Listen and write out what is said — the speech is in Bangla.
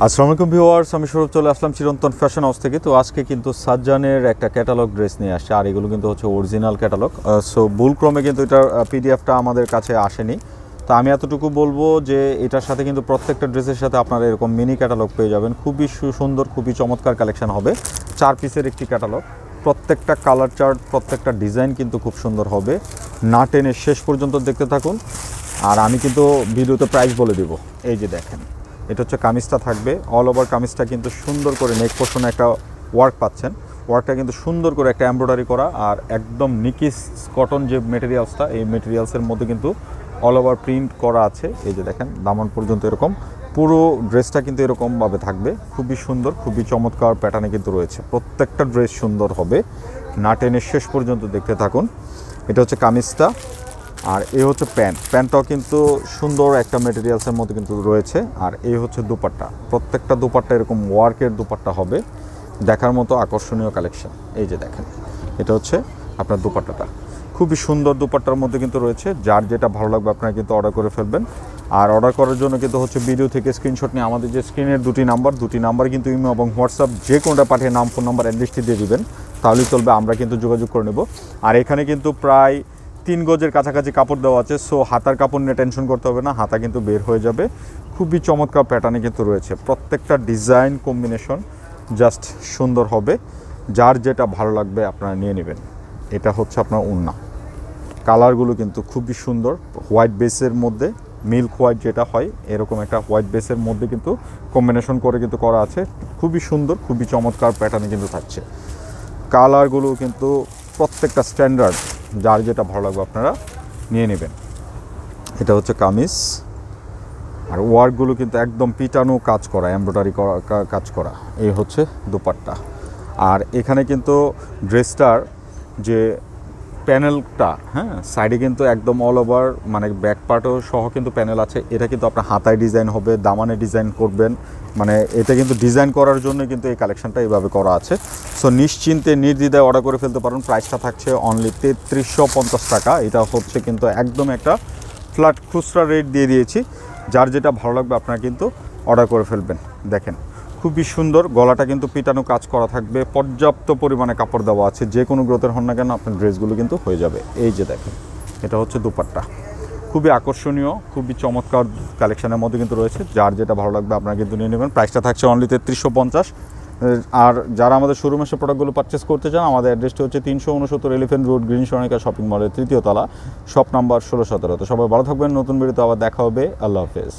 আসসালামু আলাইকুম ভিউয়ার্স, আমি সৌরভ চলে আসলাম চিরন্তন ফ্যাশন হাউস থেকে। তো আজকে কিন্তু সাজ্জানের একটা ক্যাটালগ ড্রেস নিয়ে আসছে, আর এগুলো কিন্তু হচ্ছে অরিজিনাল ক্যাটালগ। সো ভুলক্রমে কিন্তু এটার পিডিএফটা আমাদের কাছে আসেনি। তো আমি এতটুকু বলবো যে এটার সাথে কিন্তু প্রত্যেকটা ড্রেসের সাথে আপনারা এরকম মিনি ক্যাটালগ পেয়ে যাবেন। খুবই সুন্দর, খুবই চমৎকার কালেকশন হবে। 4 পিসের একটি ক্যাটালগ, প্রত্যেকটা কালার চার্ট, প্রত্যেকটা ডিজাইন কিন্তু খুব সুন্দর হবে। না টেনে শেষ পর্যন্ত দেখতে থাকুন, আর আমি কিন্তু ভিডিওতে প্রাইস বলে দিব। এই যে দেখেন, এটা হচ্ছে কামিজটা থাকবে। অল ওভার কামিজটা কিন্তু সুন্দর করে নেক পোর্শনে একটা ওয়ার্ক পাচ্ছেন। ওয়ার্কটা কিন্তু সুন্দর করে একটা এমব্রয়ডারি করা, আর একদম নিকিস কটন যে মেটেরিয়ালসটা, এই মেটেরিয়ালসের মধ্যে কিন্তু অল ওভার প্রিন্ট করা আছে। এই যে দেখেন, দামান পর্যন্ত এরকম পুরো ড্রেসটা কিন্তু এরকমভাবে থাকবে। খুবই সুন্দর, খুবই চমৎকার প্যাটার্নে কিন্তু রয়েছে। প্রত্যেকটা ড্রেস সুন্দর হবে, না টেনে শেষ পর্যন্ত দেখতে থাকুন। এটা হচ্ছে কামিজটা, আর এই হচ্ছে প্যান্টটাও কিন্তু সুন্দর একটা মেটেরিয়ালসের মধ্যে কিন্তু রয়েছে। আর এই হচ্ছে দুপাট্টা, প্রত্যেকটা দুপাট্টা এরকম ওয়ার্কের দুপাট্টা হবে, দেখার মতো আকর্ষণীয় কালেকশন। এই যে দেখেন, এটা হচ্ছে আপনার দুপাট্টাটা, খুবই সুন্দর দুপাট্টার মধ্যে কিন্তু রয়েছে। যার যেটা ভালো লাগবে আপনারা কিন্তু অর্ডার করে ফেলবেন। আর অর্ডার করার জন্য কিন্তু হচ্ছে ভিডিও থেকে স্ক্রিনশট নিয়ে আমাদের যে স্ক্রিনের দুটি নাম্বার কিন্তু ইমো এবং হোয়াটসঅ্যাপ যে কোনোটা পাঠিয়ে নাম, ফোন নাম্বার, অ্যাড্রেসটি দিয়ে দিবেন, তাহলেই চলবে। আমরা কিন্তু যোগাযোগ করে নেব। আর এখানে কিন্তু প্রায় 3 গজের কাছাকাছি কাপড় দেওয়া আছে। সো হাতার কাপড় নিয়ে টেনশন করতে হবে না, হাতা কিন্তু বের হয়ে যাবে। খুবই চমৎকার প্যাটার্নে কিন্তু রয়েছে। প্রত্যেকটা ডিজাইন কম্বিনেশন জাস্ট সুন্দর হবে। যার যেটা ভালো লাগবে আপনারা নিয়ে নেবেন। এটা হচ্ছে আপনার ওড়না, কালারগুলো কিন্তু খুবই সুন্দর। হোয়াইট বেসের মধ্যে মিল্ক হোয়াইট যেটা হয়, এরকম একটা হোয়াইট বেসের মধ্যে কিন্তু কম্বিনেশন করে কিন্তু করা আছে। খুবই সুন্দর, খুবই চমৎকার প্যাটার্নে কিন্তু থাকছে। কালারগুলো কিন্তু প্রত্যেকটা স্ট্যান্ডার্ড, যার যেটা ভালো লাগবে আপনারা নিয়ে নেবেন। এটা হচ্ছে কামিজ, আর ওয়ার্কগুলো কিন্তু একদম পিটানো কাজ করা, এমব্রয়ডারি করা কাজ করা। এই হচ্ছে দুপাট্টা। আর এখানে কিন্তু ড্রেসটার যে প্যানেলটা, সাইডে কিন্তু একদম অল ওভার মানে ব্যাক পার্টও সহ কিন্তু প্যানেল আছে। এটা কিন্তু আপনার হাতায় ডিজাইন হবে, দামানে ডিজাইন করবেন, মানে এটা কিন্তু ডিজাইন করার জন্য কিন্তু এই কালেকশনটা এইভাবে করা আছে। সো নিশ্চিন্তে নির্দ্বিধায় অর্ডার করে ফেলতে পারেন। প্রাইসটা থাকছে অনলি 3350 টাকা। এটা হচ্ছে কিন্তু একদম একটা ফ্ল্যাট খুচরা রেট দিয়ে দিয়েছি। যার যেটা ভালো লাগবে আপনারা কিন্তু অর্ডার করে ফেলবেন। দেখেন, খুবই সুন্দর, গলাটা কিন্তু পিটানো কাজ করা থাকবে, পর্যাপ্ত পরিমাণে কাপড় দেওয়া আছে। যে কোনো গ্রোথের হন না কেন আপনার ড্রেসগুলো কিন্তু হয়ে যাবে। এই যে দেখেন, এটা হচ্ছে দুপাট্টা, খুবই আকর্ষণীয়, খুবই চমৎকার কালেকশনের মধ্যে কিন্তু রয়েছে। যার যেটা ভালো লাগবে আপনারা কিন্তু নিয়ে নেবেন। প্রাইসটা থাকছে অনলি 3350। আর যারা আমাদের শোরুমে এসে প্রোডাক্টগুলো পারচেস করতে চান, আমাদের অ্যাড্রেসটি হচ্ছে 369 elephant road, green Sonica shopping মলের 3য় তলা, শপ নাম্বার 16-17। তো সবাই ভালো থাকবেন। নতুন ভিডিওতে আবার দেখা হবে। আল্লাহ হাফেজ।